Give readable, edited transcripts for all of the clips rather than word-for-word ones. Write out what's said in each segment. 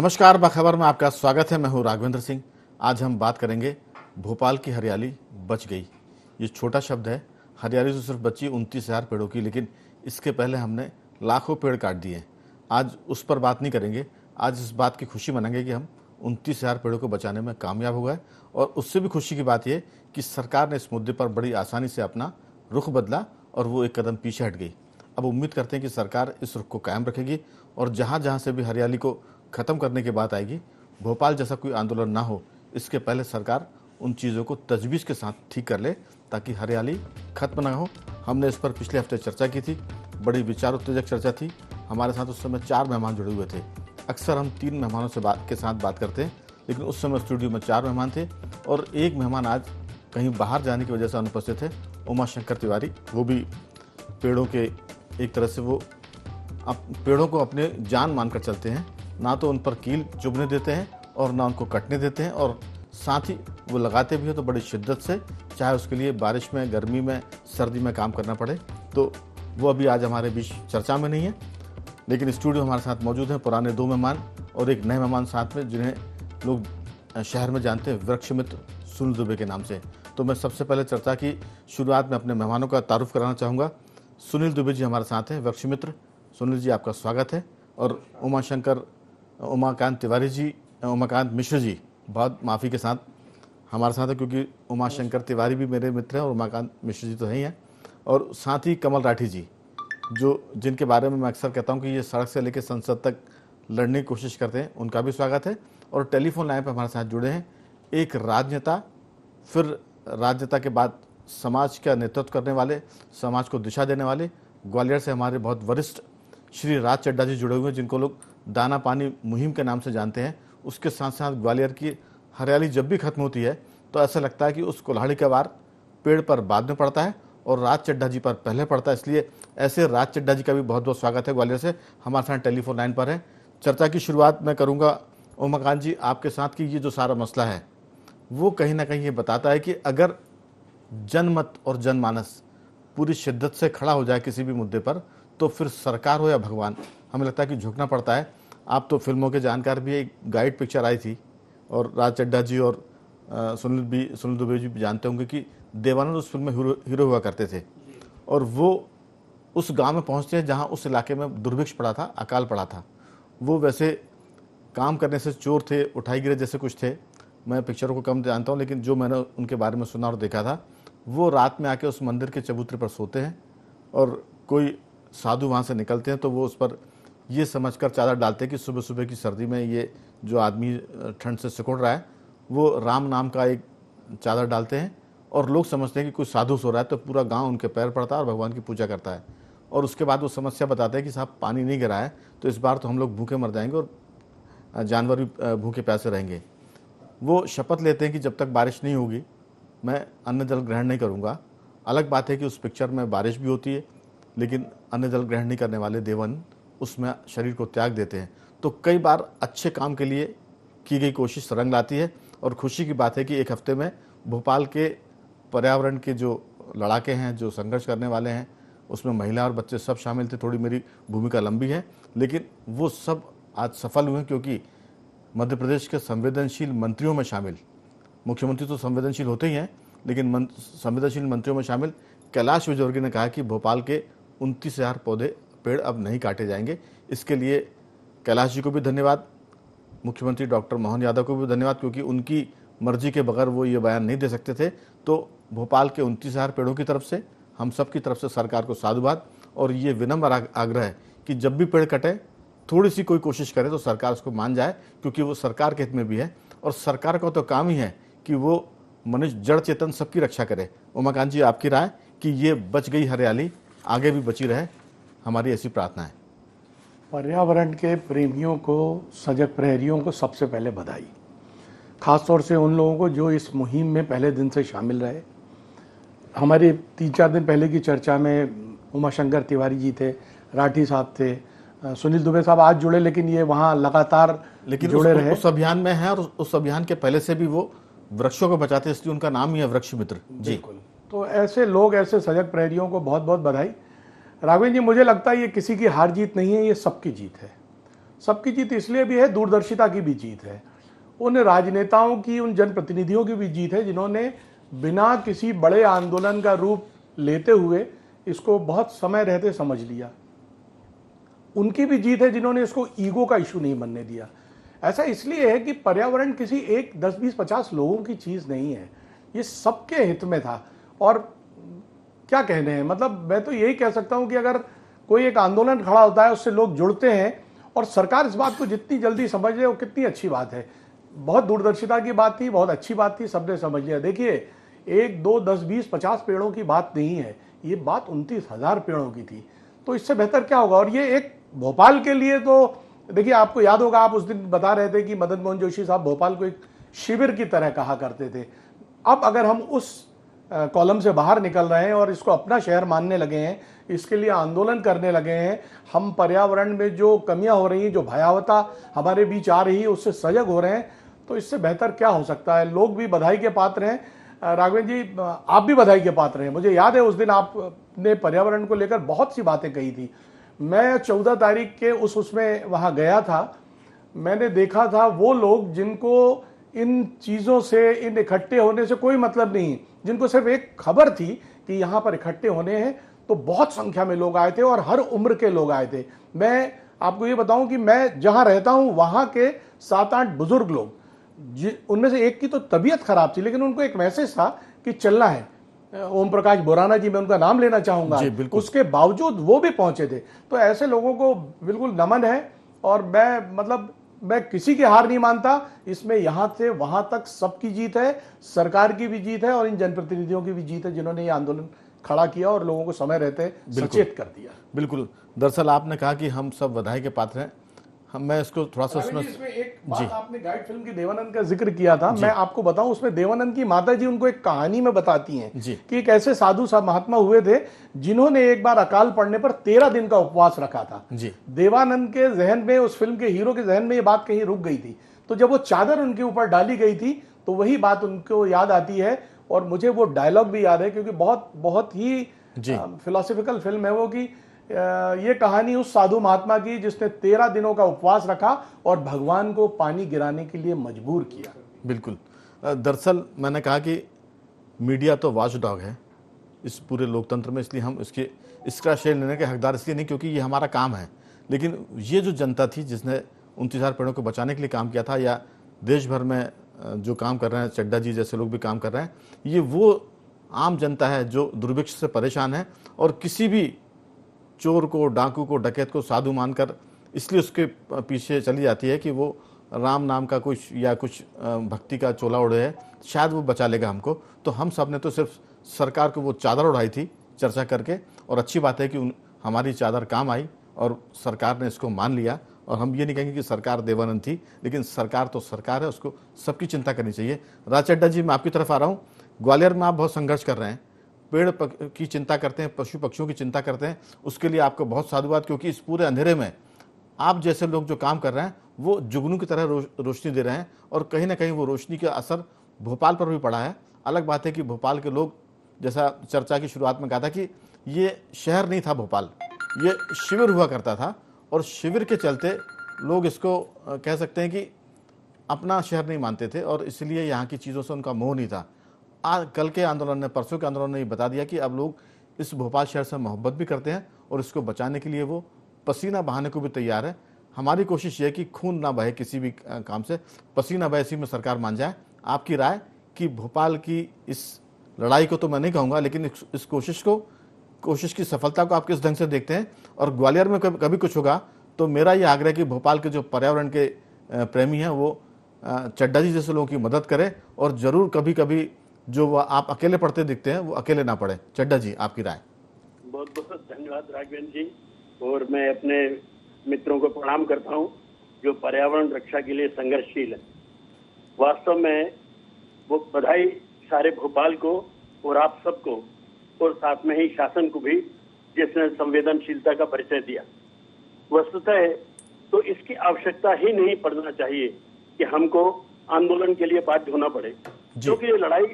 नमस्कार, बाखबर में आपका स्वागत है। मैं हूं राघवेंद्र सिंह। आज हम बात करेंगे भोपाल की हरियाली बच गई। ये छोटा शब्द है। हरियाली तो सिर्फ बची 29,000 पेड़ों की, लेकिन इसके पहले हमने लाखों पेड़ काट दिए। आज उस पर बात नहीं करेंगे। आज इस बात की खुशी मनाएंगे कि हम 29,000 पेड़ों को बचाने में कामयाब हो गए। और उससे भी खुशी की बात यह कि सरकार ने इस मुद्दे पर बड़ी आसानी से अपना रुख बदला और वो एक कदम पीछे हट गई। अब उम्मीद करते हैं कि सरकार इस रुख को कायम रखेगी और जहाँ जहाँ से भी हरियाली को ख़त्म करने की बात आएगी, भोपाल जैसा कोई आंदोलन ना हो, इसके पहले सरकार उन चीज़ों को तजवीज़ के साथ ठीक कर ले ताकि हरियाली खत्म ना हो। हमने इस पर पिछले हफ्ते चर्चा की थी, बड़ी विचार उत्तेजक चर्चा थी। हमारे साथ उस समय 4 मेहमान जुड़े हुए थे। अक्सर हम 3 मेहमानों से के साथ बात करते हैं, लेकिन उस समय स्टूडियो में 4 मेहमान थे और एक मेहमान आज कहीं बाहर जाने की वजह से अनुपस्थित है, उमाशंकर तिवारी। वो भी पेड़ों के एक तरह से वो पेड़ों को अपने जान मानकर चलते हैं। ना तो उन पर कील चुभने देते हैं और ना उनको कटने देते हैं, और साथ ही वो लगाते भी हैं तो बड़ी शिद्दत से, चाहे उसके लिए बारिश में, गर्मी में, सर्दी में काम करना पड़े। तो वो अभी आज हमारे बीच चर्चा में नहीं है, लेकिन स्टूडियो हमारे साथ मौजूद हैं पुराने 2 मेहमान और एक नए मेहमान साथ में, जिन्हें लोग शहर में जानते हैं वृक्ष मित्र सुनील दुबे के नाम से। तो मैं सबसे पहले चर्चा की शुरुआत में अपने मेहमानों का तारुफ कराना चाहूँगा। सुनील दुबे जी हमारे साथ हैं, वृक्ष मित्र। सुनील जी, आपका स्वागत है। और उमाकांत तिवारी जी, उमाकांत मिश्र जी, बहुत माफ़ी के साथ हमारे साथ है, क्योंकि उमाशंकर तिवारी भी मेरे मित्र हैं और उमाकांत मिश्र जी तो नहीं हैं। और साथ ही कमल राठी जी, जिनके बारे में मैं अक्सर कहता हूं कि ये सड़क से लेकर संसद तक लड़ने की कोशिश करते हैं, उनका भी स्वागत है। और टेलीफोन लाइन पर हमारे साथ जुड़े हैं एक राजनेता, फिर राजनेता के बाद समाज का नेतृत्व करने वाले, समाज को दिशा देने वाले, ग्वालियर से हमारे बहुत वरिष्ठ श्री राज चड्ढा जी जुड़े हुए हैं, जिनको लोग दाना पानी मुहिम के नाम से जानते हैं। उसके साथ साथ ग्वालियर की हरियाली जब भी खत्म होती है तो ऐसा लगता है कि उस कुल्हाड़ी का वार पेड़ पर बाद में पड़ता है और राज चड्ढा जी पर पहले पड़ता है। इसलिए ऐसे राज चड्ढा जी का भी बहुत बहुत स्वागत है। ग्वालियर से हमारे साथ टेलीफोन लाइन पर है। चर्चा की शुरुआत मैं करूँगा उमाकांत जी आपके साथ कि ये जो सारा मसला है वो कहीं ना कहीं ये बताता है कि अगर जनमत और जनमानस पूरी शिद्दत से खड़ा हो जाए किसी भी मुद्दे पर, तो फिर सरकार हो या भगवान, हमें लगता है कि झुकना पड़ता है। आप तो फिल्मों के जानकार भी, एक गाइड पिक्चर आई थी और राज चड्ढा जी और सुनील दुबे जी भी जानते होंगे कि देवानंद उस फिल्म में हीरो हुआ करते थे। और वो उस गांव में पहुंचते हैं जहां उस इलाके में दुर्भिक्ष पड़ा था, अकाल पड़ा था। वो वैसे काम करने से चोर थे, उठाई गिरे जैसे कुछ थे। मैं पिक्चरों को कम जानता हूँ, लेकिन जो मैंने उनके बारे में सुना और देखा था, वो रात में आके उस मंदिर के चबूतरे पर सोते हैं और कोई साधु वहाँ से निकलते हैं तो वो उस पर ये समझकर चादर डालते हैं कि सुबह सुबह की सर्दी में ये जो आदमी ठंड से सिकुड़ रहा है, वो राम नाम का एक चादर डालते हैं और लोग समझते हैं कि कुछ साधु सो रहा है, तो पूरा गांव उनके पैर पड़ता है और भगवान की पूजा करता है। और उसके बाद वो समस्या बताते हैं कि साहब पानी नहीं गिरा है तो इस बार तो हम लोग भूखे मर जाएंगे और जानवर भी भूखे प्यासे रहेंगे। वो शपथ लेते हैं कि जब तक बारिश नहीं होगी मैं अन्न जल ग्रहण नहीं करूँगा। अलग बात है कि उस पिक्चर में बारिश भी होती है, लेकिन अन्न जल ग्रहण नहीं करने वाले देवन उसमें शरीर को त्याग देते हैं। तो कई बार अच्छे काम के लिए की गई कोशिश रंग लाती है। और खुशी की बात है कि एक हफ्ते में भोपाल के पर्यावरण के जो लड़ाके हैं, जो संघर्ष करने वाले हैं, उसमें महिला और बच्चे सब शामिल थे। थोड़ी मेरी भूमिका लंबी है, लेकिन वो सब आज सफल हुए क्योंकि मध्य प्रदेश के संवेदनशील मंत्रियों में शामिल, मुख्यमंत्री तो संवेदनशील होते ही हैं, लेकिन संवेदनशील मंत्रियों में शामिल कैलाश विजयवर्गीय ने कहा कि भोपाल के 29,000 पेड़ अब नहीं काटे जाएंगे। इसके लिए कैलाश जी को भी धन्यवाद, मुख्यमंत्री डॉक्टर मोहन यादव को भी धन्यवाद, क्योंकि उनकी मर्जी के बगैर वो ये बयान नहीं दे सकते थे। तो भोपाल के 29,000 पेड़ों की तरफ से, हम सब की तरफ से सरकार को साधुवाद और ये विनम्र आग्रह है कि जब भी पेड़ कटे, थोड़ी सी कोई कोशिश करे तो सरकार उसको मान जाए, क्योंकि वो सरकार के हित में भी है। और सरकार का तो काम ही है कि वो मनुष्य जड़ चेतन सबकी रक्षा करे। उमाकांत जी, आपकी राय कि ये बच गई हरियाली आगे भी बची रहे, हमारी ऐसी प्रार्थना है। पर्यावरण के प्रेमियों को, सजग प्रहरियों को सबसे पहले बधाई, खास तौर से उन लोगों को जो इस मुहिम में पहले दिन से शामिल रहे। हमारे 3-4 दिन पहले की चर्चा में उमाशंकर तिवारी जी थे, राठी साहब थे, सुनील दुबे साहब आज जुड़े, लेकिन ये वहाँ लगातार जुड़े रहे। उस अभियान में है और उस अभियान के पहले से भी वो वृक्षों को बचाते, इसलिए उनका नाम ही है वृक्ष मित्र जी। तो ऐसे लोग, ऐसे सजग प्रहरियों को बहुत बहुत बधाई। राघवेंद्र जी, मुझे लगता है ये किसी की हार जीत नहीं है, ये सबकी जीत है। सबकी जीत इसलिए भी है, दूरदर्शिता की भी जीत है, उन राजनेताओं की, उन जनप्रतिनिधियों की भी जीत है जिन्होंने बिना किसी बड़े आंदोलन का रूप लेते हुए इसको बहुत समय रहते समझ लिया। उनकी भी जीत है जिन्होंने इसको ईगो का इशू नहीं बनने दिया। ऐसा इसलिए है कि पर्यावरण किसी एक 10, 20, 50 लोगों की चीज नहीं है, ये सबके हित में था। और क्या कहने हैं, मतलब मैं तो यही कह सकता हूं कि अगर कोई एक आंदोलन खड़ा होता है, उससे लोग जुड़ते हैं और सरकार इस बात को जितनी जल्दी समझ ले वो कितनी अच्छी बात है। बहुत दूरदर्शिता की बात थी, बहुत अच्छी बात थी, सबने समझ लिया। देखिए, 1, 2, 10, 20, 50 पेड़ों की बात नहीं है, ये बात 29,000 पेड़ों की थी। तो इससे बेहतर क्या होगा। और ये एक भोपाल के लिए तो देखिए, आपको याद होगा, आप उस दिन बता रहे थे कि मदन मोहन जोशी साहब भोपाल को एक शिविर की तरह कहा करते थे। अब अगर हम उस कॉलम से बाहर निकल रहे हैं और इसको अपना शहर मानने लगे हैं, इसके लिए आंदोलन करने लगे हैं, हम पर्यावरण में जो कमियां हो रही हैं, जो भयावता हमारे बीच आ रही है, उससे सजग हो रहे हैं, तो इससे बेहतर क्या हो सकता है। लोग भी बधाई के पात्र हैं। राघवेंद्र जी, आप भी बधाई के पात्र हैं। मुझे याद है उस दिन आपने पर्यावरण को लेकर बहुत सी बातें कही थी। मैं 14 तारीख के उसमें वहां गया था। मैंने देखा था वो लोग जिनको इन चीजों से, इन इकट्ठे होने से कोई मतलब नहीं, जिनको सिर्फ एक खबर थी कि यहां पर इकट्ठे होने हैं, तो बहुत संख्या में लोग आए थे और हर उम्र के लोग आए थे। मैं आपको ये बताऊं कि मैं जहां रहता हूं वहां के 7-8 बुजुर्ग लोग, उनमें से एक की तो तबीयत खराब थी, लेकिन उनको एक मैसेज था कि चलना है। ओम प्रकाश बोराना जी, मैं उनका नाम लेना चाहूंगा, उसके बावजूद वो भी पहुंचे थे। तो ऐसे लोगों को बिल्कुल नमन है। और मैं किसी की हार नहीं मानता इसमें। यहां से वहां तक सबकी जीत है, सरकार की भी जीत है और इन जनप्रतिनिधियों की भी जीत है जिन्होंने ये आंदोलन खड़ा किया और लोगों को समय रहते सचेत कर दिया। बिल्कुल। दरअसल आपने कहा कि हम सब बधाई के पात्र हैं। मैं इसको थोड़ा सा इसमें एक बात, आपने गाइड फिल्म की देवानंद का जिक्र किया था, मैं आपको बताऊं, उसमें देवानंद की माता जी उनको एक कहानी में बताती हैं कि एक ऐसे साधु साहब महात्मा हुए थे जिन्होंने एक बार अकाल पड़ने पर 13 दिन का उपवास रखा था। देवानंद के जहन में, उस फिल्म के हीरो के जहन में ये बात कहीं रुक गई थी। तो जब वो चादर उनके ऊपर डाली गई थी तो वही बात उनको याद आती है। और मुझे वो डायलॉग भी याद है क्योंकि बहुत बहुत ही फिलोसॉफिकल फिल्म है वो, कि ये कहानी उस साधु महात्मा की जिसने 13 दिनों का उपवास रखा और भगवान को पानी गिराने के लिए मजबूर किया। बिल्कुल। दरअसल मैंने कहा कि मीडिया तो वॉच डॉग है इस पूरे लोकतंत्र में, इसलिए हम इसका श्रेय लेने के हकदार इसलिए नहीं क्योंकि ये हमारा काम है। लेकिन ये जो जनता थी जिसने 29,000 पेड़ों को बचाने के लिए काम किया था, या देश भर में जो काम कर रहे हैं, चड्डा जी जैसे लोग भी काम कर रहे हैं, ये वो आम जनता है जो दुर्भिक्ष से परेशान है और किसी भी चोर को, डाकू को, डकैत को साधु मानकर इसलिए उसके पीछे चली जाती है कि वो राम नाम का कुछ या कुछ भक्ति का चोला ओढ़े है, शायद वो बचा लेगा हमको। तो हम सब ने तो सिर्फ सरकार को वो चादर उड़ाई थी चर्चा करके, और अच्छी बात है कि हमारी चादर काम आई और सरकार ने इसको मान लिया। और हम ये नहीं कहेंगे कि सरकार देवानंद थी, लेकिन सरकार तो सरकार है, उसको सबकी चिंता करनी चाहिए। राज चड्डा जी, मैं आपकी तरफ आ रहा हूँ। ग्वालियर में आप बहुत संघर्ष कर रहे हैं, पेड़ की चिंता करते हैं, पशु पक्षियों की चिंता करते हैं, उसके लिए आपको बहुत साधुवाद, क्योंकि इस पूरे अंधेरे में आप जैसे लोग जो काम कर रहे हैं वो जुगनू की तरह रोशनी दे रहे हैं, और कहीं ना कहीं वो रोशनी का असर भोपाल पर भी पड़ा है। अलग बात है कि भोपाल के लोग, जैसा चर्चा की शुरुआत में कहा था कि ये शहर नहीं था भोपाल, ये शिविर हुआ करता था, और शिविर के चलते लोग इसको कह सकते हैं कि अपना शहर नहीं मानते थे और इसलिए यहाँ की चीज़ों से उनका मोह नहीं था। कल के आंदोलन ने, परसों के आंदोलन ने ये बता दिया कि अब लोग इस भोपाल शहर से मोहब्बत भी करते हैं और इसको बचाने के लिए वो पसीना बहाने को भी तैयार है। हमारी कोशिश ये है कि खून ना बहे किसी भी काम से, पसीना बहे, इसी में सरकार मान जाए। आपकी राय कि भोपाल की इस लड़ाई को तो मैं नहीं कहूँगा, लेकिन इस कोशिश की सफलता को आप किस ढंग से देखते हैं? और ग्वालियर में कभी कुछ होगा तो मेरा ये आग्रह कि भोपाल के जो पर्यावरण के प्रेमी हैं वो चड्डा जी जैसे लोगों की मदद करें, और ज़रूर कभी कभी जो आप अकेले पढ़ते दिखते हैं वो अकेले ना पढ़े। चड्डा जी, आपकी राय। बहुत बहुत धन्यवाद राघवेंद्र जी, और मैं अपने मित्रों को प्रणाम करता हूं जो पर्यावरण रक्षा के लिए संघर्षशील है। वास्तव में वो बधाई सारे भोपाल को और आप सबको, और साथ में ही शासन को भी जिसने संवेदनशीलता का परिचय दिया। वस्तुतः तो इसकी आवश्यकता ही नहीं पड़ना चाहिए कि हमको आंदोलन के लिए बाध्य होना पड़े, क्योंकि ये लड़ाई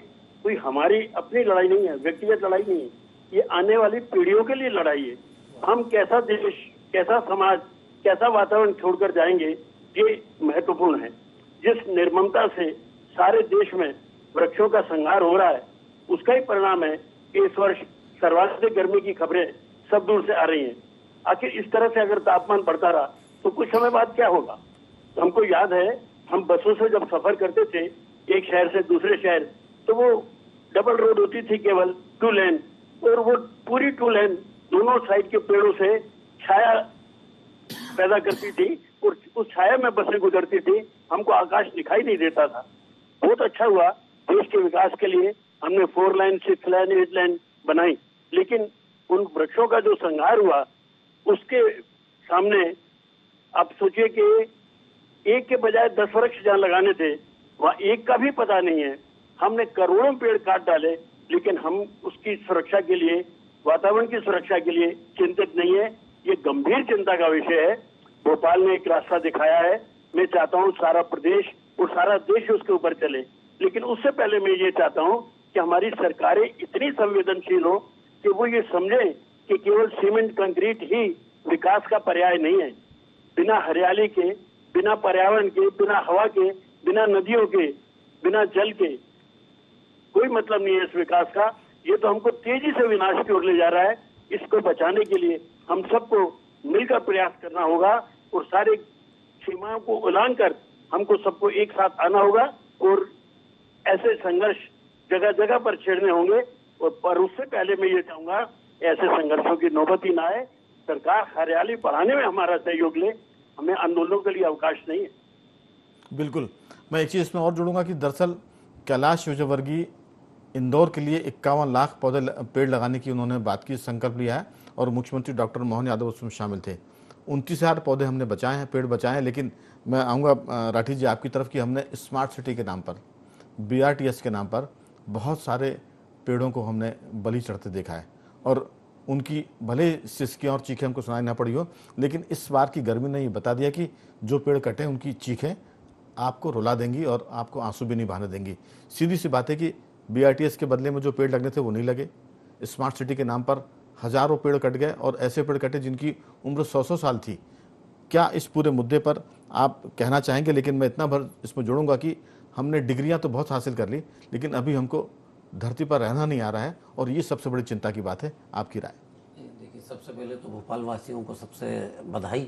कोई हमारी अपनी लड़ाई नहीं है, व्यक्तिगत लड़ाई नहीं है, ये आने वाली पीढ़ियों के लिए लड़ाई है। हम कैसा देश, कैसा समाज, कैसा वातावरण छोड़कर जाएंगे, ये महत्वपूर्ण है। जिस निर्ममता से सारे देश में वृक्षों का संहार हो रहा है, उसका ही परिणाम है कि इस वर्ष सर्वाधिक गर्मी की खबरें सब दूर से आ रही हैं। आखिर इस तरह से अगर तापमान बढ़ता रहा तो कुछ समय बाद क्या होगा? तो हमको याद है, हम बसों से जब सफर करते थे एक शहर से दूसरे शहर, तो वो डबल रोड होती थी, केवल 2 लेन, और वो पूरी 2 लेन दोनों साइड के पेड़ों से छाया पैदा करती थी और उस छाया में बसें गुजरती थी। हमको आकाश दिखाई नहीं देता था। बहुत अच्छा हुआ, देश के विकास के लिए हमने 4 लाइन, 6 लाइन, 8 लाइन बनाई, लेकिन उन वृक्षों का जो संहार हुआ उसके सामने आप सोचिए कि एक के बजाय 10 वृक्ष जहाँ लगाने थे वहाँ एक का भी पता नहीं है। हमने करोड़ों पेड़ काट डाले, लेकिन हम उसकी सुरक्षा के लिए, वातावरण की सुरक्षा के लिए चिंतित नहीं है। ये गंभीर चिंता का विषय है। भोपाल ने एक रास्ता दिखाया है, मैं चाहता हूँ सारा प्रदेश और सारा देश उसके ऊपर चले, लेकिन उससे पहले मैं ये चाहता हूँ कि हमारी सरकारें इतनी संवेदनशील हो कि वो ये समझें कि केवल सीमेंट कंक्रीट ही विकास का पर्याय नहीं है। बिना हरियाली के, बिना पर्यावरण के, बिना हवा के, बिना नदियों के, बिना जल के कोई मतलब नहीं है इस विकास का। ये तो हमको तेजी से विनाश की ओर ले जा रहा है। इसको बचाने के लिए हम सबको मिलकर प्रयास करना होगा और सारे सीमाओं को उल्लंघन कर हमको सबको एक साथ आना होगा और ऐसे संघर्ष जगह जगह पर छेड़ने होंगे। और पर उससे पहले मैं ये चाहूंगा ऐसे संघर्षों की नौबत ही ना आए। सरकार हरियाली बढ़ाने में हमारा सहयोग ले, हमें आंदोलनों के लिए अवकाश नहीं है। बिल्कुल, मैं एक चीज़ इसमें और जोड़ूंगा कि दरअसल कैलाश विजयवर्गीय इंदौर के लिए 51 लाख पेड़ लगाने की उन्होंने बात की, संकल्प लिया है और मुख्यमंत्री डॉक्टर मोहन यादव उसमें शामिल थे। 29,000 पौधे हमने बचाए हैं, पेड़ बचाए हैं। लेकिन मैं आऊँगा राठी जी आपकी तरफ कि हमने स्मार्ट सिटी के नाम पर, BRTS के नाम पर बहुत सारे पेड़ों को हमने बलि चढ़ते देखा है और उनकी भले सिसकियाँ और चीखें हमको सुनाई ना पड़ी हो, लेकिन इस बार की गर्मी ने ये बता दिया कि जो पेड़ कटे उनकी चीखें आपको रुला देंगी और आपको आंसू भी नहीं बहाने देंगी। सीधी सी बात है कि BRTS के बदले में जो पेड़ लगने थे वो नहीं लगे। स्मार्ट सिटी के नाम पर हजारों पेड़ कट गए और ऐसे पेड़ कटे जिनकी उम्र 100-100 साल थी। क्या इस पूरे मुद्दे पर आप कहना चाहेंगे? लेकिन मैं इतना भर इसमें जोड़ूंगा कि हमने डिग्रियां तो बहुत हासिल कर ली, लेकिन अभी हमको धरती पर रहना नहीं आ रहा है और ये सबसे बड़ी चिंता की बात है। आपकी राय? देखिए, सबसे पहले तो भोपाल वासियों को सबसे बधाई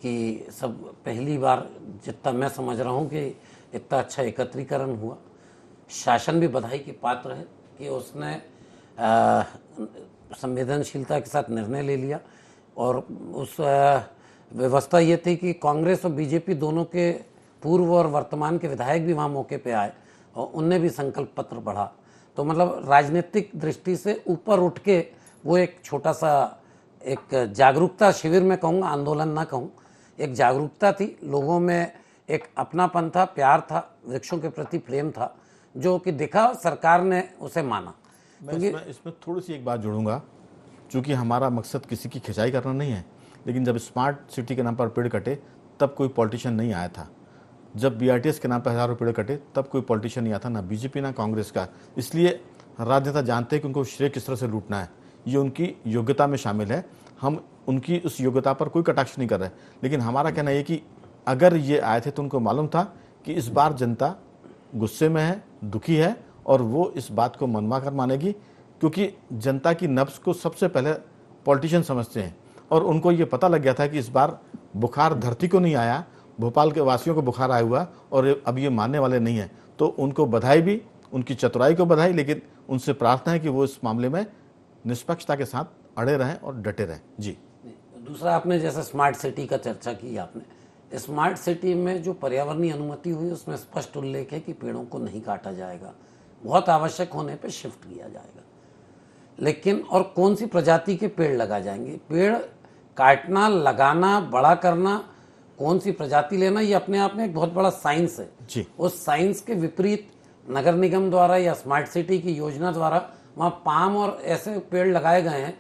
कि सब पहली बार, जितना मैं समझ रहा हूँ, कि इतना अच्छा एकत्रीकरण हुआ। शासन भी बधाई के पात्र है कि उसने संवेदनशीलता के साथ निर्णय ले लिया। और उस व्यवस्था ये थी कि कांग्रेस और बीजेपी दोनों के पूर्व और वर्तमान के विधायक भी वहाँ मौके पे आए और उनने भी संकल्प पत्र पढ़ा। तो मतलब राजनीतिक दृष्टि से ऊपर उठ के वो एक छोटा सा एक जागरूकता शिविर में कहूँगा, आंदोलन ना कहूँ, एक जागरूकता थी लोगों में, एक अपनापन था, प्यार था, वृक्षों के प्रति प्रेम था, जो कि दिखा, सरकार ने उसे माना। मैं इसमें थोड़ी सी एक बात जोड़ूंगा, चूँकि हमारा मकसद किसी की खिंचाई करना नहीं है, लेकिन जब स्मार्ट सिटी के नाम पर पेड़ कटे तब कोई पॉलिटिशियन नहीं आया था। जब BRTS के नाम पर हजारों पेड़ कटे तब कोई पॉलिटिशियन नहीं आया था, ना बीजेपी ना कांग्रेस का। इसलिए राजनेता जानते हैं कि उनको श्रेय किस तरह से लूटना है, ये उनकी योग्यता में शामिल है। हम उनकी उस योग्यता पर कोई कटाक्ष नहीं कर रहे, लेकिन हमारा कहना ये कि अगर ये आए थे तो उनको मालूम था कि इस बार जनता गुस्से में है, दुखी है और वो इस बात को मनवा कर मानेगी, क्योंकि जनता की नब्ज को सबसे पहले पॉलिटिशियन समझते हैं और उनको ये पता लग गया था कि इस बार बुखार धरती को नहीं आया, भोपाल के वासियों को बुखार आया हुआ और अब ये मानने वाले नहीं हैं। तो उनको बधाई भी, उनकी चतुराई को बधाई, लेकिन उनसे प्रार्थना है कि वो इस मामले में निष्पक्षता के साथ अड़े रहें और डटे रहें। जी, दूसरा, आपने जैसे स्मार्ट सिटी का चर्चा की, आपने स्मार्ट सिटी में जो पर्यावरणीय अनुमति हुई उसमें स्पष्ट उल्लेख है कि पेड़ों को नहीं काटा जाएगा, बहुत आवश्यक होने पे शिफ्ट किया जाएगा। लेकिन और कौन सी प्रजाति के पेड़ लगाए जाएंगे? पेड़ काटना, लगाना, बड़ा करना, कौन सी प्रजाति लेना, ये अपने आप में एक बहुत बड़ा साइंस है जी। उस साइंस के विपरीत नगर निगम द्वारा या स्मार्ट सिटी की योजना द्वारा वहाँ पाम और ऐसे पेड़ लगाए गए हैं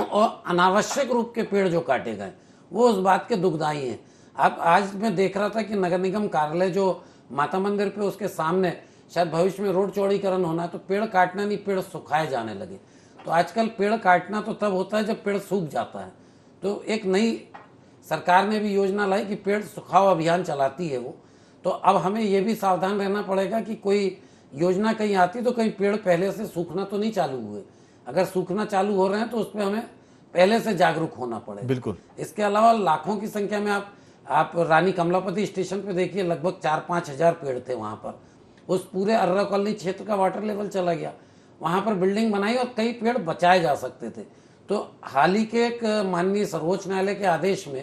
और अनावश्यक रूप के पेड़ जो काटे गए वो उस बात के दुखदाई हैं। अब आज मैं देख रहा था कि नगर निगम कार्यालय जो माता मंदिर पे, उसके सामने शायद भविष्य में रोड चौड़ीकरण होना है, तो पेड़ काटना नहीं, पेड़ सुखाए जाने लगे। तो आजकल पेड़ काटना तो तब होता है जब पेड़ सूख जाता है। तो एक नई सरकार ने भी योजना लाई कि पेड़ सुखाओ अभियान चलाती है वो। तो अब हमें ये भी सावधान रहना पड़ेगा कि कोई योजना कहीं आती तो कहीं पेड़ पहले से सूखना तो नहीं चालू हुए। अगर सूखना चालू हो रहे हैं तो उस पर हमें पहले से जागरूक होना पड़ेगा। बिल्कुल। इसके अलावा लाखों की संख्या में आप रानी कमलापति स्टेशन पे देखिए, लगभग 4-5 हजार पेड़ थे वहां पर। उस पूरे अर्रा कॉलोनी क्षेत्र का वाटर लेवल चला गया, वहां पर बिल्डिंग बनाई और कई पेड़ बचाए जा सकते थे। तो हाल ही के एक माननीय सर्वोच्च न्यायालय के आदेश में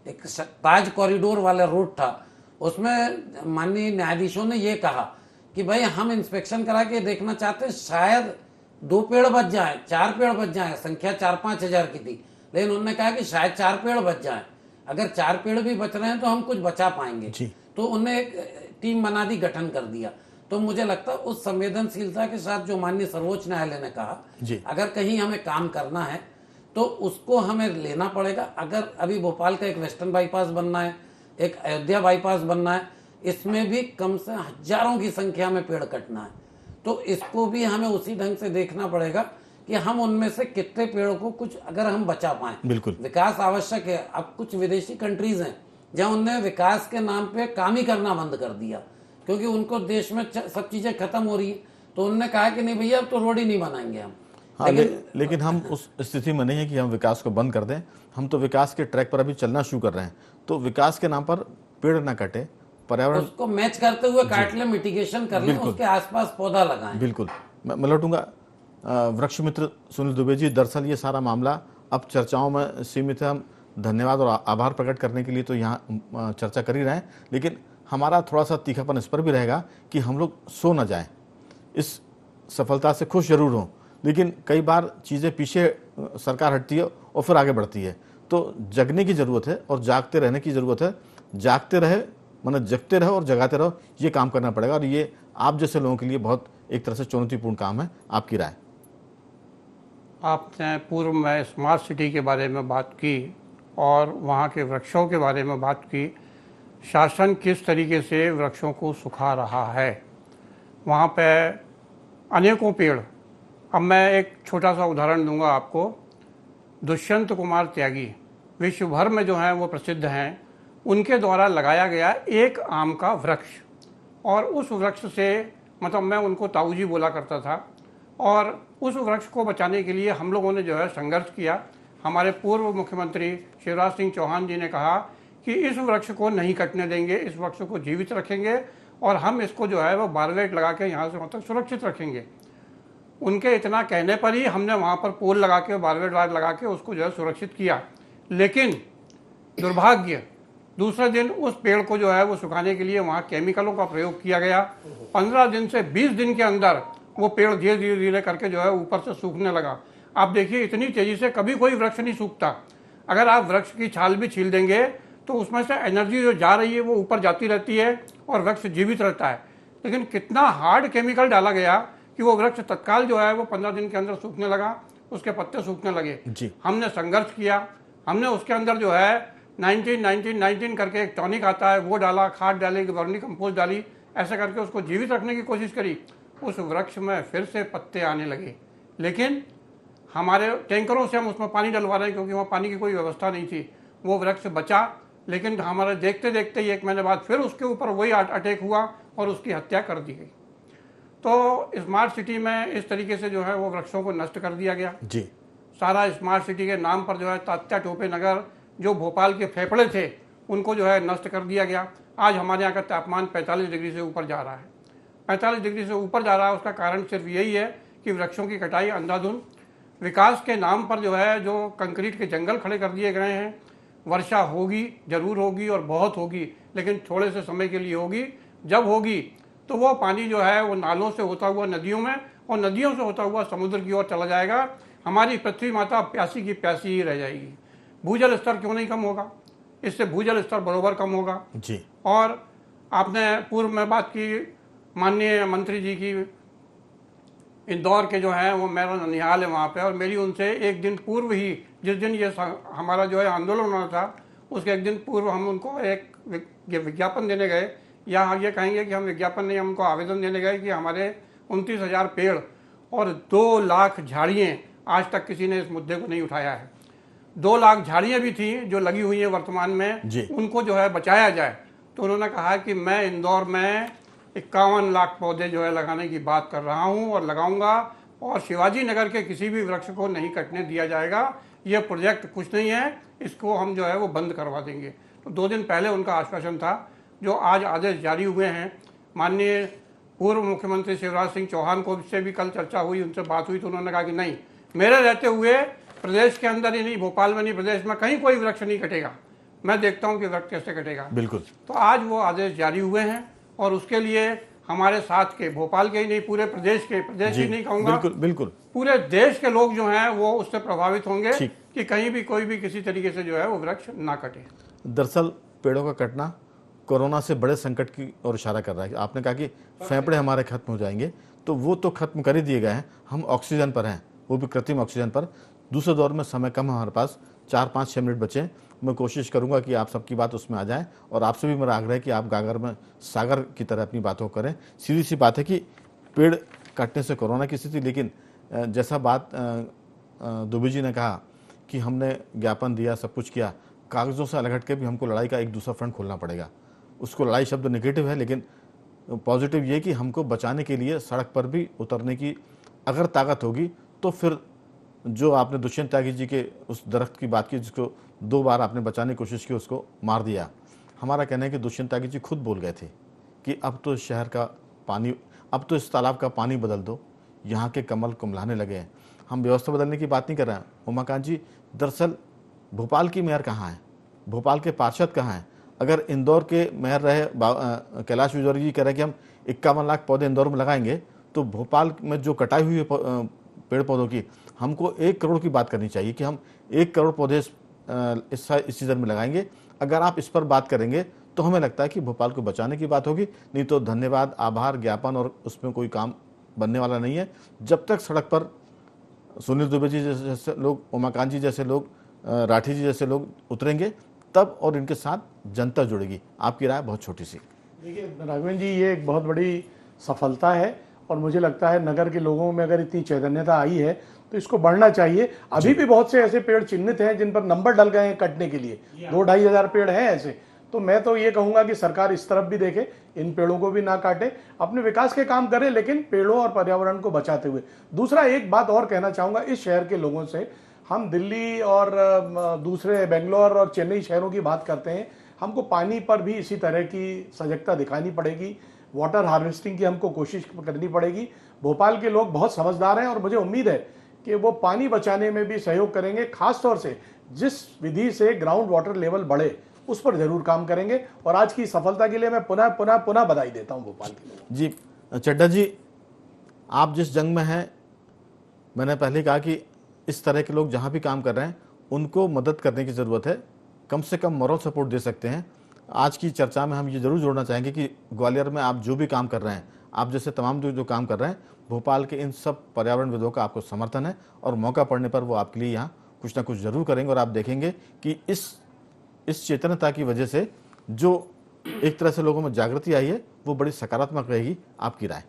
एक ताज कॉरिडोर वाला रोड था, उसमें माननीय न्यायाधीशों ने ये कहा कि भाई हम इंस्पेक्शन करा के देखना चाहते हैं, शायद 2 पेड़ बच जाए, 4 पेड़ बच जाए। संख्या 4-5 हजार की थी, लेकिन उन्होंने कहा कि शायद 4 पेड़ बच जाए। अगर 4 पेड़ भी बच रहे हैं तो हम कुछ बचा पाएंगे। तो उन्हें एक टीम बना दी, गठन कर दिया। तो मुझे लगता है उस संवेदनशीलता के साथ जो माननीय सर्वोच्च न्यायालय ने कहा, अगर कहीं हमें काम करना है तो उसको हमें लेना पड़ेगा। अगर अभी भोपाल का एक वेस्टर्न बाईपास बनना है, एक अयोध्या बाईपास बनना है, इसमें भी कम से हजारों की संख्या में पेड़ कटना है। तो इसको भी हमें उसी ढंग से देखना पड़ेगा कि हम उनमें से कितने पेड़ों को कुछ अगर हम बचा पाएं। बिल्कुल, विकास आवश्यक है। अब कुछ विदेशी कंट्रीज हैं जहां उन्होंने विकास के नाम पे काम ही करना बंद कर दिया, क्योंकि उनको देश में सब चीजें खत्म हो रही है। तो उन्होंने कहा कि नहीं भैया अब तो रोड ही नहीं बनाएंगे हम। हाँ, लेकिन हम उस स्थिति में नहीं है कि हम विकास को बंद कर दें। हम तो विकास के ट्रैक पर अभी चलना शुरू कर रहे हैं। तो विकास के नाम पर पेड़ ना कटे, पर्यावरण उसको मैच करते हुए काट ले, मिटिगेशन कर ले, उसके आसपास पौधा लगाएं। बिल्कुल। मैं लौटूंगा वृक्ष मित्र सुनील दुबे जी। दरअसल ये सारा मामला अब चर्चाओं में सीमित है। हम धन्यवाद और आभार प्रकट करने के लिए तो यहाँ चर्चा कर ही रहे हैं, लेकिन हमारा थोड़ा सा तीखापन इस पर भी रहेगा कि हम लोग सो न जाएं। इस सफलता से खुश जरूर हों, लेकिन कई बार चीज़ें पीछे सरकार हटती है और फिर आगे बढ़ती है। तो जगने की ज़रूरत है और जागते रहने की ज़रूरत है। जागते रहे मतलब जगते रहो और जगाते रहो, ये काम करना पड़ेगा। और ये आप जैसे लोगों के लिए बहुत एक तरह से चुनौतीपूर्ण काम है। आपकी राय? आपने पूर्व में स्मार्ट सिटी के बारे में बात की और वहाँ के वृक्षों के बारे में बात की। शासन किस तरीके से वृक्षों को सुखा रहा है, वहाँ पे अनेकों पेड़। अब मैं एक छोटा सा उदाहरण दूंगा आपको। दुष्यंत कुमार त्यागी विश्व भर में जो हैं वो प्रसिद्ध हैं, उनके द्वारा लगाया गया एक आम का वृक्ष, और उस वृक्ष से मतलब मैं उनको ताऊ जी बोला करता था, और उस वृक्ष को बचाने के लिए हम लोगों ने जो है संघर्ष किया। हमारे पूर्व मुख्यमंत्री शिवराज सिंह चौहान जी ने कहा कि इस वृक्ष को नहीं कटने देंगे, इस वृक्ष को जीवित रखेंगे और हम इसको जो है वो बारवेट लगा के यहाँ से मतलब सुरक्षित रखेंगे। उनके इतना कहने पर ही हमने वहाँ पर पोल लगा के, बारवेट वायर लगा के उसको जो है सुरक्षित किया। लेकिन दुर्भाग्य, दूसरे दिन उस पेड़ को जो है वो सुखाने के लिए वहाँ केमिकलों का प्रयोग किया गया। 15 दिन से 20 दिन के अंदर वो पेड़ धीरे धीरे धीरे करके जो है ऊपर से सूखने लगा। आप देखिए इतनी तेजी से कभी कोई वृक्ष नहीं सूखता। अगर आप वृक्ष की छाल भी छील देंगे तो उसमें से एनर्जी जो जा रही है वो ऊपर जाती रहती है और वृक्ष जीवित रहता है। लेकिन कितना हार्ड केमिकल डाला गया कि वो वृक्ष तत्काल जो है वो 15 दिन के अंदर सूखने लगा, उसके पत्ते सूखने लगे। हमने संघर्ष किया, हमने उसके अंदर जो है 19 करके एक टॉनिक आता है वो डाला, खाद डाली, वर्मी कंपोस्ट डाली, ऐसे करके उसको जीवित रखने की कोशिश करी। उस वृक्ष में फिर से पत्ते आने लगे, लेकिन हमारे टैंकरों से हम उसमें पानी डलवा रहे हैं क्योंकि वहाँ पानी की कोई व्यवस्था नहीं थी। वो वृक्ष बचा, लेकिन हमारे देखते देखते ही 1 महीने बाद फिर उसके ऊपर वही अटैक हुआ और उसकी हत्या कर दी गई। तो स्मार्ट सिटी में इस तरीके से जो है वो वृक्षों को नष्ट कर दिया गया जी। सारा स्मार्ट सिटी के नाम पर जो है तात्या टोपे नगर जो भोपाल के फेफड़े थे उनको जो है नष्ट कर दिया गया। आज हमारे यहाँ का तापमान 45 डिग्री से ऊपर जा रहा है। 45 डिग्री से ऊपर जा रहा है, उसका कारण सिर्फ यही है कि वृक्षों की कटाई अंधाधुंध, विकास के नाम पर जो है जो कंक्रीट के जंगल खड़े कर दिए गए हैं। वर्षा होगी, जरूर होगी और बहुत होगी, लेकिन थोड़े से समय के लिए होगी। जब होगी तो वो पानी जो है वो नालों से होता हुआ नदियों में और नदियों से होता हुआ समुद्र की ओर चला जाएगा। हमारी पृथ्वी माता प्यासी की प्यासी ही रह जाएगी। भूजल स्तर क्यों नहीं कम होगा? इससे भूजल स्तर बराबर कम होगा जी। और आपने पूर्व में बात की माननीय मंत्री जी की, इंदौर के जो है वो मेरा ननिहाल है वहाँ पे, और मेरी उनसे एक दिन पूर्व ही, जिस दिन ये हमारा जो है आंदोलन होना था उसके एक दिन पूर्व हम उनको एक विज्ञापन देने गए, या ये कहेंगे कि हम विज्ञापन नहीं, हमको आवेदन देने गए कि हमारे 29,000 पेड़ और 2 लाख झाड़ियाँ, आज तक किसी ने इस मुद्दे को नहीं उठाया है। 2 लाख झाड़ियां भी थी जो लगी हुई है वर्तमान में, जी। उनको जो है बचाया जाए। तो उन्होंने कहा कि मैं इंदौर में 51 लाख पौधे जो है लगाने की बात कर रहा हूं और लगाऊंगा, और शिवाजी नगर के किसी भी वृक्ष को नहीं कटने दिया जाएगा। ये प्रोजेक्ट कुछ नहीं है, इसको हम जो है वो बंद करवा देंगे। तो 2 दिन पहले उनका आश्वासन था, जो आज आदेश जारी हुए हैं। माननीय पूर्व मुख्यमंत्री शिवराज सिंह चौहान को से भी कल चर्चा हुई, उनसे बात हुई, तो उन्होंने कहा कि नहीं, मेरे रहते हुए प्रदेश के अंदर ही नहीं, भोपाल में नहीं, प्रदेश में कहीं कोई वृक्ष नहीं कटेगा। मैं देखता हूं कि वृक्ष कैसे कटेगा। बिल्कुल। तो आज वो आदेश जारी हुए हैं और उसके लिए हमारे साथ के, भोपाल के ही नहीं, पूरे प्रदेश के, प्रदेश ही नहीं कहूंगा, बिल्कुल बिल्कुल, पूरे देश के लोग जो हैं वो उससे प्रभावित होंगे ठीक। कि कहीं भी कोई भी किसी तरीके से जो है वो वृक्ष ना कटे। दरअसल पेड़ों का कटना कोरोना से बड़े संकट की ओर इशारा कर रहा है। आपने कहा कि फेफड़े हमारे खत्म हो जाएंगे, तो वो तो खत्म कर ही दिए गए हैं। हम ऑक्सीजन पर हैं, वो भी कृत्रिम ऑक्सीजन पर। दूसरे दौर में समय कम है हमारे पास, 4-5-6 मिनट बचे हैं। मैं कोशिश करूंगा कि आप सबकी बात उसमें आ जाए, और आपसे भी मेरा आग्रह है कि आप गागर में सागर की तरह अपनी बातों को करें। सीधी सी बात है कि पेड़ काटने से कोरोना की स्थिति, लेकिन जैसा बात दुबे जी ने कहा कि हमने ज्ञापन दिया, सब कुछ किया, कागज़ों से अलग हट के भी हमको लड़ाई का एक दूसरा फ्रंट खोलना पड़ेगा। उसको लड़ाई शब्द नेगेटिव है, लेकिन पॉजिटिव ये कि हमको बचाने के लिए सड़क पर भी उतरने की अगर ताकत होगी, तो फिर जो आपने दुष्यंत त्यागी जी के उस दरख्त की बात की जिसको 2 बार आपने बचाने की कोशिश की, उसको मार दिया। हमारा कहना है कि दुष्यंत त्यागी जी खुद बोल गए थे कि अब तो इस शहर का पानी, अब तो इस तालाब का पानी बदल दो, यहाँ के कमल कुमलाने लगे हैं। हम व्यवस्था बदलने की बात नहीं कर रहे हैं। उमाकांत जी, दरअसल भोपाल की मेयर कहाँ है, भोपाल के पार्षद कहाँ हैं? अगर इंदौर के मेयर रहे कैलाश विजयवर्गीय जी कह रहे हैं कि हम 51 लाख पौधे इंदौर में लगाएंगे, तो भोपाल में जो कटाई हुई है पेड़ पौधों की, हमको 1 करोड़ की बात करनी चाहिए कि हम 1 करोड़ पौधे इस सीजन में लगाएंगे। अगर आप इस पर बात करेंगे तो हमें लगता है कि भोपाल को बचाने की बात होगी, नहीं तो धन्यवाद, आभार, ज्ञापन और उसमें कोई काम बनने वाला नहीं है। जब तक सड़क पर सुनील दुबे जी जैसे लोग, उमाकांत जी जैसे लोग, राठी जी जैसे लोग उतरेंगे, तब और इनके साथ जनता जुड़ेगी। आपकी राय बहुत छोटी सी। देखिए राघवेंद्र जी, ये एक बहुत बड़ी सफलता है, और मुझे लगता है नगर के लोगों में अगर इतनी चैतन्यता आई है तो इसको बढ़ना चाहिए। अभी भी बहुत से ऐसे पेड़ चिन्हित हैं जिन पर नंबर डल गए हैं कटने के लिए, 2-2.5 हज़ार पेड़ हैं ऐसे। तो मैं तो ये कहूंगा कि सरकार इस तरफ भी देखे, इन पेड़ों को भी ना काटे, अपने विकास के काम करे, लेकिन पेड़ों और पर्यावरण को बचाते हुए। दूसरा एक बात और कहना चाहूंगा इस शहर के लोगों से, हम दिल्ली और दूसरे बेंगलोर और चेन्नई शहरों की बात करते हैं, हमको पानी पर भी इसी तरह की सजगता दिखानी पड़ेगी, वाटर हार्वेस्टिंग की हमको कोशिश करनी पड़ेगी। भोपाल के लोग बहुत समझदार हैं और मुझे उम्मीद है कि वो पानी बचाने में भी सहयोग करेंगे। खासतौर से जिस विधि से ग्राउंड वाटर लेवल बढ़े उस पर जरूर काम करेंगे, और आज की सफलता के लिए मैं पुनः पुनः पुनः बधाई देता हूं भोपाल के लोगों। जी चड्डा जी, आप जिस जंग में हैं, मैंने पहले कहा कि इस तरह के लोग जहां भी काम कर रहे हैं उनको मदद करने की ज़रूरत है, कम से कम मॉरल सपोर्ट दे सकते हैं। आज की चर्चा में हम ये जरूर जोड़ना चाहेंगे कि ग्वालियर में आप जो भी काम कर रहे हैं, आप जैसे तमाम जो काम कर रहे हैं, भोपाल के इन सब पर्यावरणविदों का आपको समर्थन है, और मौका पड़ने पर वो आपके लिए यहाँ कुछ ना कुछ जरूर करेंगे। और आप देखेंगे कि इस चेतनता की वजह से जो एक तरह से लोगों में जागृति आई है वो बड़ी सकारात्मक रहेगी। आपकी राय?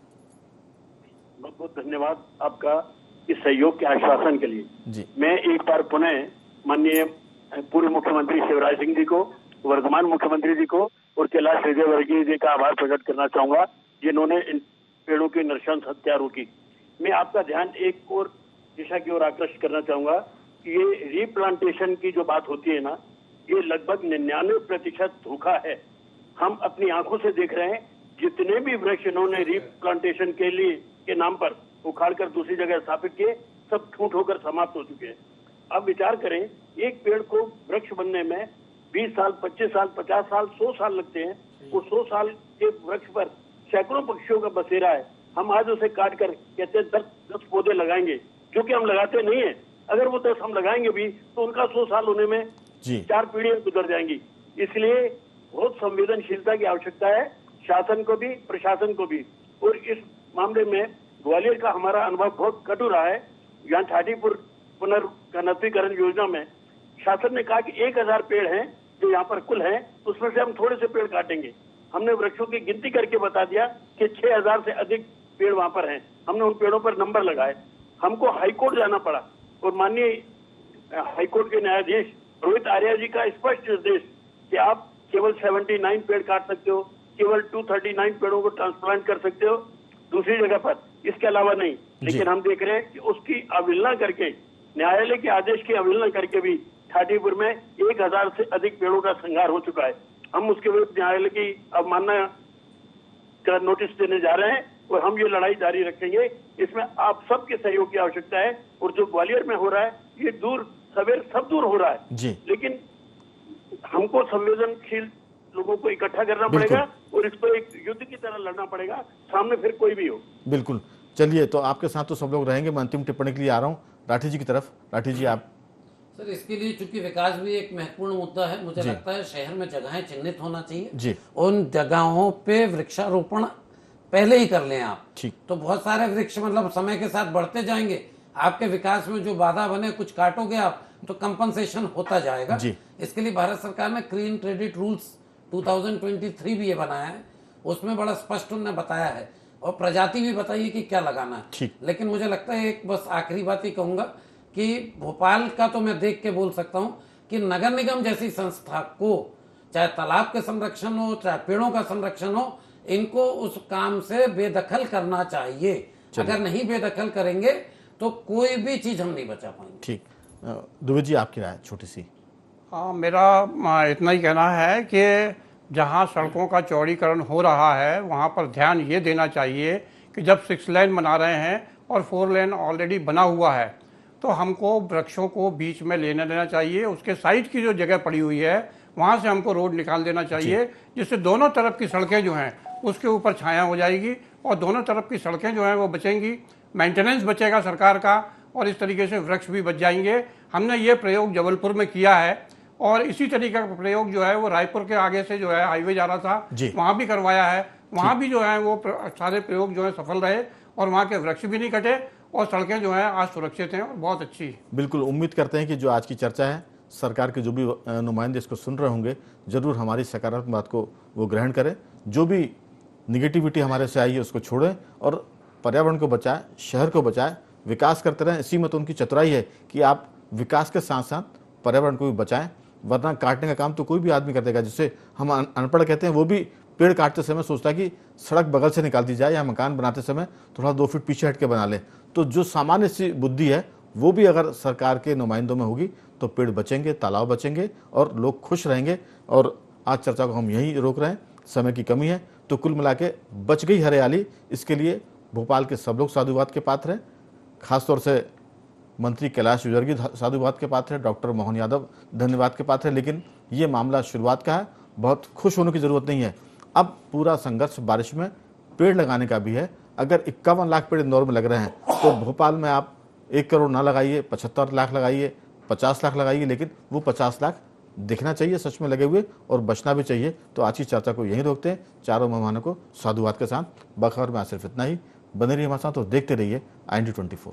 बहुत बहुत धन्यवाद आपका इस सहयोग के आश्वासन के लिए। जी, मैं एक बार पुनः माननीय पूर्व मुख्यमंत्री शिवराज सिंह जी को, वर्तमान मुख्यमंत्री जी को और कैलाश विजयवर्गीय जी का आभार प्रकट करना चाहूंगा, जिन्होंने इन पेड़ों की नृशंस हत्या रोकी। मैं आपका ध्यान एक और दिशा की ओर आकर्षित करना चाहूंगा कि ये रीप्लांटेशन की जो बात होती है ना, ये लगभग 99% धोखा है। हम अपनी आंखों से देख रहे हैं, जितने भी वृक्ष इन्होंने रीप्लांटेशन के लिए के नाम पर उखाड़कर दूसरी जगह स्थापित किए, सब ठूंठ होकर समाप्त हो चुके हैं। अब विचार करें, एक पेड़ को वृक्ष बनने में 20 साल, 25 साल, 50 साल, 100 साल लगते हैं। वो 100 साल के वृक्ष पर सैकड़ों पक्षियों का बसेरा है। हम आज उसे काट कर कहते हैं 10 पौधे लगाएंगे, जो कि हम लगाते नहीं है। अगर वो 10 हम लगाएंगे भी तो उनका 100 साल होने में 4 पीढ़ियां गुजर जाएंगी। इसलिए बहुत संवेदनशीलता की आवश्यकता है, शासन को भी, प्रशासन को भी। और इस मामले में ग्वालियर का हमारा अनुभव बहुत कटु रहा है। यहाँ ठाटीपुर पुनर्घनत्वीकरण योजना में शासन ने कहा कि 1000 पेड़ हैं जो यहाँ पर कुल हैं, उसमें से हम थोड़े से पेड़ काटेंगे। हमने वृक्षों की गिनती करके बता दिया कि 6000 से अधिक पेड़ वहां पर हैं। हमने उन पेड़ों पर नंबर लगाए। हमको हाईकोर्ट जाना पड़ा और माननीय हाईकोर्ट के न्यायाधीश रोहित आर्या जी का स्पष्ट निर्देश कि आप केवल 79 पेड़ काट सकते हो, केवल 239 पेड़ों को ट्रांसप्लांट कर सकते हो दूसरी जगह पर, इसके अलावा नहीं। लेकिन हम देख रहे हैं कि उसकी अवहेलना करके, न्यायालय के आदेश की अवहेलना करके भी ठाटीपुर में 1000 से अधिक पेड़ों का संहार हो चुका है। हम उसके विरुद्ध न्यायालय की अवमानना का नोटिस देने जा रहे हैं और हम ये लड़ाई जारी रखेंगे। इसमें आप सबके सहयोग की आवश्यकता है। और जो ग्वालियर में हो रहा है, ये दूर सवेर सब दूर हो रहा है जी। लेकिन हमको संवेदनशील लोगों को इकट्ठा करना पड़ेगा और इसको एक युद्ध की तरह लड़ना पड़ेगा, सामने फिर कोई भी हो। बिल्कुल। चलिए, तो आपके साथ तो सब लोग रहेंगे। मैं अंतिम टिप्पणी के लिए आ रहा हूँ राठी जी की तरफ। राठी जी, आप। सर, इसके लिए चूंकि विकास भी एक महत्वपूर्ण मुद्दा है, मुझे लगता है शहर में जगहें चिन्हित होना चाहिए जी। उन जगहों पे वृक्षारोपण पहले ही कर लें आप। ठीक। तो बहुत सारे वृक्ष मतलब समय के साथ बढ़ते जाएंगे, आपके विकास में जो बाधा बने, कुछ काटोगे आप तो कंपनसेशन होता जाएगा जी। इसके लिए भारत सरकार ने ग्रीन क्रेडिट रूल्स 2023 भी ये बनाया है, उसमें बड़ा स्पष्ट उन्होंने बताया है और प्रजाति भी बताइए कि क्या लगाना है। ठीक। लेकिन मुझे लगता है एक बस आखिरी बात ही कहूंगा कि भोपाल का तो मैं देख के बोल सकता हूं कि नगर निगम जैसी संस्था को, चाहे तालाब के संरक्षण हो, चाहे पेड़ों का संरक्षण हो, इनको उस काम से बेदखल करना चाहिए। अगर नहीं बेदखल करेंगे तो कोई भी चीज हम नहीं बचा पाएंगे। ठीक। दुबे जी, आपकी राय छोटी सी। हाँ, मेरा इतना ही कहना है कि जहाँ सड़कों का चौड़ीकरण हो रहा है वहाँ पर ध्यान ये देना चाहिए कि जब 6 लेन बना रहे हैं और 4 लेन ऑलरेडी बना हुआ है तो हमको वृक्षों को बीच में लेने देना चाहिए। उसके साइड की जो जगह पड़ी हुई है वहाँ से हमको रोड निकाल देना चाहिए, जिससे दोनों तरफ की सड़कें जो हैं उसके ऊपर छाया हो जाएगी और दोनों तरफ की सड़कें जो हैं वो बचेंगी, मेंटेनेंस बचेगा सरकार का और इस तरीके से वृक्ष भी बच जाएंगे। हमने ये प्रयोग जबलपुर में किया है और इसी तरीके का प्रयोग जो है वो रायपुर के आगे से जो है हाईवे जा रहा था, वहाँ भी करवाया है। वहाँ भी जो है वो सारे प्रयोग जो है सफल रहे और वहाँ के वृक्ष भी नहीं कटे और सड़कें जो है आज सुरक्षित हैं और बहुत अच्छी है। बिल्कुल। उम्मीद करते हैं कि जो आज की चर्चा है, सरकार के जो भी नुमाइंदे इसको सुन रहे होंगे, जरूर हमारी सकारात्मक बात को वो ग्रहण करें। जो भी निगेटिविटी हमारे से आई है उसको छोड़ें और पर्यावरण को बचाएं, शहर को बचाएं, विकास करते रहें। इसी में तो उनकी चतुराई है कि आप विकास के साथ साथ पर्यावरण को भी बचाएं, वरना काटने का काम तो कोई भी आदमी कर देगा। जिससे हम अनपढ़ कहते हैं, वो भी पेड़ काटते समय सोचता है कि सड़क बगल से निकाल दी जाए या मकान बनाते समय थोड़ा 2 फीट पीछे हट के बना ले। तो जो सामान्य सी बुद्धि है वो भी अगर सरकार के नुमाइंदों में होगी तो पेड़ बचेंगे, तालाब बचेंगे और लोग खुश रहेंगे। और आज चर्चा को हम यहीं रोक रहे हैं, समय की कमी है। तो कुल मिला के बच गई हरियाली, इसके लिए भोपाल के सब लोग साधुवाद के पात्र हैं। खासतौर से मंत्री कैलाश विजयवर्गीय साधुवाद के पात्र है, डॉक्टर मोहन यादव धन्यवाद के पात्र है। लेकिन ये मामला शुरुआत का है, बहुत खुश होने की जरूरत नहीं है। अब पूरा संघर्ष बारिश में पेड़ लगाने का भी है। अगर 51 लाख पेड़ इंदौर में लग रहे हैं तो भोपाल में आप 1 करोड़ ना लगाइए, 75 लाख लगाइए, 50 लाख लगाइए, लेकिन वो 50 लाख दिखना चाहिए सच में लगे हुए और बचना भी चाहिए। तो आज की चर्चा को यहीं रोकते हैं। चारों मेहमानों को साधुवाद के साथ बखबर में आज सिर्फ इतना ही। बने रहिए हमारे साथ और देखते रहिए IND24।